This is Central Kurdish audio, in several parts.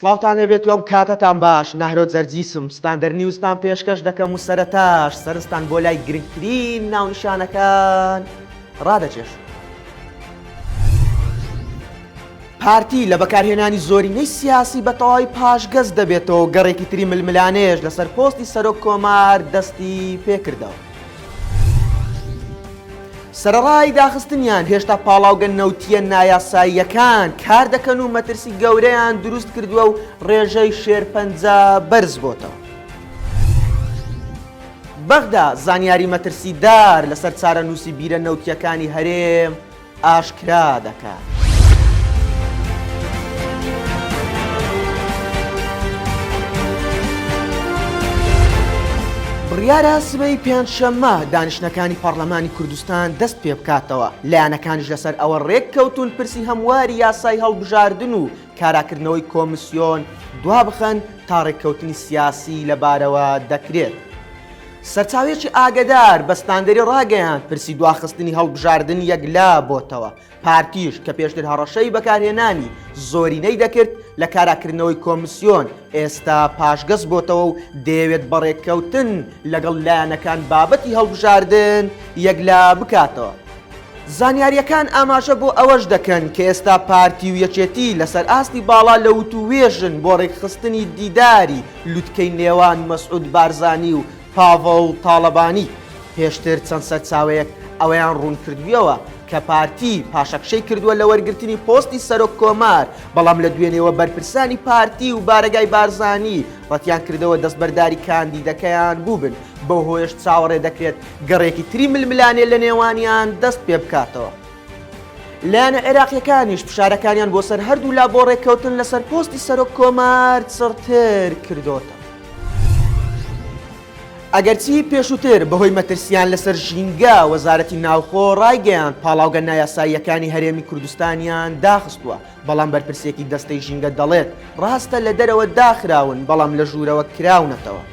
سڵاوتان لێبێت وەم کاتەتان باش ناهرۆ جەرجیسم ستاندەر نیوزتان پێشکەش دەکەم و سەرەتاش سەرستان بۆ لای گرنگترین ناونیشانەکان ڕادەچێش. پارتی لە بەکارهێنانی زۆرینەی سیاسی بە تەواوی پاشگەز دەبێتەوە گەڕێکی تری ململانێش لەسەر پۆستی سەرۆک کۆمار دەستی پێکردەوە. سەرەڕای داخستنیان هێشتا پاڵاوگە نەوتیە نایاساییەکان کار دەکەن و مەترسی گەورەیان دروست کردووە و ڕێژەی شێرپەنجە بەرز بۆتەوە. بەغدا زانیاری مەترسیدار لەسەر چارەنووسی بیرە نەوتیەکانی هەرێم ئاشکرا دەکات. بڕیارە سبەی پێنجشەممە دانیشتەکانی پەرلەمانی کوردستان دەست پێ بکاتەوە لایەنەکانیش لەسەر ئەوە ڕێککەوتون پرسی هەمواری یاسای هەڵبژاردن و کاراکردنەوەی کۆمیسیۆن دوا بخەن تا ڕێککەوتنی سیاسی لەبارەوە دەکرێت. سەرچاوێکی ئاگدار بە ستاندەری ڕاگەیان پرسی دواخستنی هەڵبژاردن یەکلا بۆتەوە. پارتیش کە پێشتر هەڕەشەی بەکارهێنانی زۆرینەی دەکرد لە کاراکردنەوەی کۆمیسیۆن ئێستا پاشگەز بۆتەوە و دەیەوێت بەڕێککەوتن لەگەڵ لایەنەکان بابەتی هەڵبژاردن یەکلا بکاتەوە. زانیاریەکان ئاماژە بۆ ئەوەش دەکەن کە ئێستا پارتی و یەکێتی لەسەر ئاستی باڵا لە وت و وێژن بۆ ڕێکخستنی دیداری لوتکەی نێوان مەسعود بارزانی و پاڤڵ تاڵەبانی. پێشتر چەند سەرچاوەیەک ئەوەیان ڕوون کردوویەوە کە پارتی پاشەکشەی کردووە لە وەرگرتنی پۆستی سەرۆک کۆمار، بەڵام لە دوێنێەوە بەرپرسانی پارتی و بارەگای بارزانی ڕەتیان کردەوە دەستبەرداری کاندیدەکەیان بووبن. بەو هۆیش چاوەڕێ دەکرێت گەڕێکی تری ململانێ لە نێوانیان دەست پێ بکاتەوە. لایەنە عێراقیەکانیش فشارەکانیان بۆ سەر هەردوو لا بۆ ڕێککەوتن لەسەر پۆستی سەرۆک کۆمار چڕتر کردوتە. ئەگەرچی پێشووتر بەهۆی مەترسیان لەسەر ژینگە وەزارەتی ناوخۆ ڕایگەیان پاڵاوگە نایاساییەکانی هەرێمی کوردستانیان داخستووە، بەڵام بەرپرسێکی دەستەی ژینگە دەڵێت ڕاستە لە دەرەوە داخراون بەڵام لە ژوورەوە کراونەتەوە.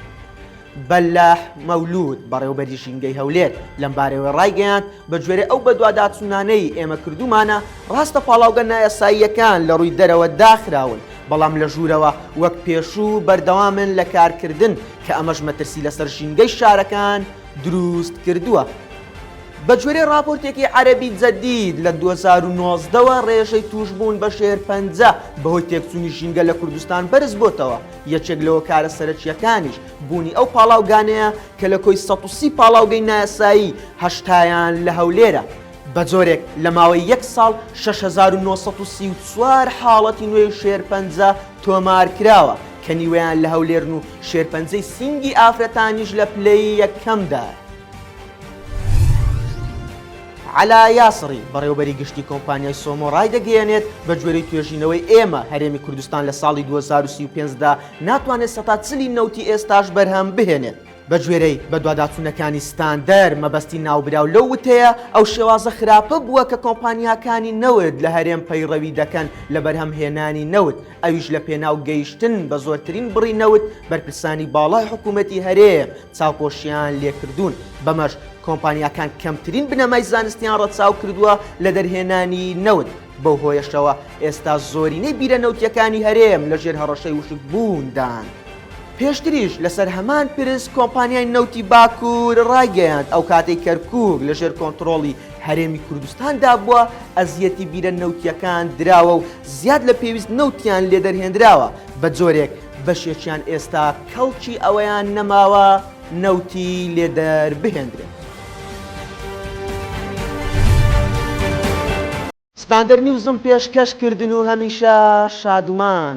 بەلاح مەولود بەڕێوەبەری ژینگەی هەولێر لەم بارەوەی ڕایگەیان بە گوێرە ئەو بەدواداچوونانەی ئێمە کردومانە ڕاستە پاڵاوگە نایاساییەکان لە ڕووی دەرەوە داخراون بەڵام لە ژوورەوە وەک پێشوو بەردەوامن لە کارکردن کە ئەمەش مەترسی لەسەر ژینگەی شارەکان دروست کردووە. بە گوێرەی راپۆرتێکی عەرەبی جەدید لە 2019ەوە ڕێژەی توشبوون بە شێرپەنجە بەهۆی تێکچوونی ژینگە لە کوردستان بەرز بۆتەوە. یەکێک لەوە کارە سەرەکیەکانیش بوونی ئەو پاڵاوگانەیە کە لە کۆی 130 پاڵاوگەی نایاسایی هەشتایان لە هەولێرە. بە جۆرێک لە ماوەی یەک ساڵ 6934 حاڵەتی نوێی شێرپەنجە تۆمار کراوە کە نیوەیان لە هەولێرن و شێرپەنجەی سینگی ئافرەتانیش لە پلەی یەکەمدا. عەلا یاسری بەڕێوەبەری گشتی کۆمپانیای سۆمۆ ڕای دەگەیەنێت بە گوێرەی توێژینەوەی ئێمە هەرێمی کوردستان لە ساڵی 2035دا ناتوانێت سەتا چلی نەوتی ئێستاش بەرهەم بهێنێت. بە گوێرەی بەدواداچوونەکانی ستاندەر مەبەستی ناوبراو لەو وتەیە ئەو شێوازە خراپە بووە کە کۆمپانیاکانی نەوت لە هەرێم پەیڕەوی دەکەن لە بەرهەمهێنانی نەوت، ئەویش لە پێناو گەیشتن بە زۆرترین بڕی نەوت بەرپرسانی باڵای حکوومەتی هەرێم چاوپۆشیان لێکردوون. بەمەش کۆمپانیاکان کەمترین بنەمای زانستیان ڕەچاو کردووە لە دەرهێنانی نەوت. بەو هۆیشەوە ئێستا زۆرینەی بیرە نەوتیەکانی هەرێم لەژێر هەڕەشەی وشک بووندان. پێشتریش لەسەر هەمان پرس کۆمپانیای نەوتی باکوور ڕایگەیاند ئەو کاتەی کەرکووک لەژێر کۆنتڕۆڵی هەرێمی کوردستاندا بووە ئەزیەتی بیرە نەوتیەکان دراوە و زیاد لە پێویست نەوتیان لێ دەرهێنراوە. بە جۆرێک بەشێکیان ئێستا کەڵکی ئەوەیان نەماوە نەوتی لێدەر بهێنرێت. ستاندەر نیوزم پێشکەشکردن و هەمیشە شادومان.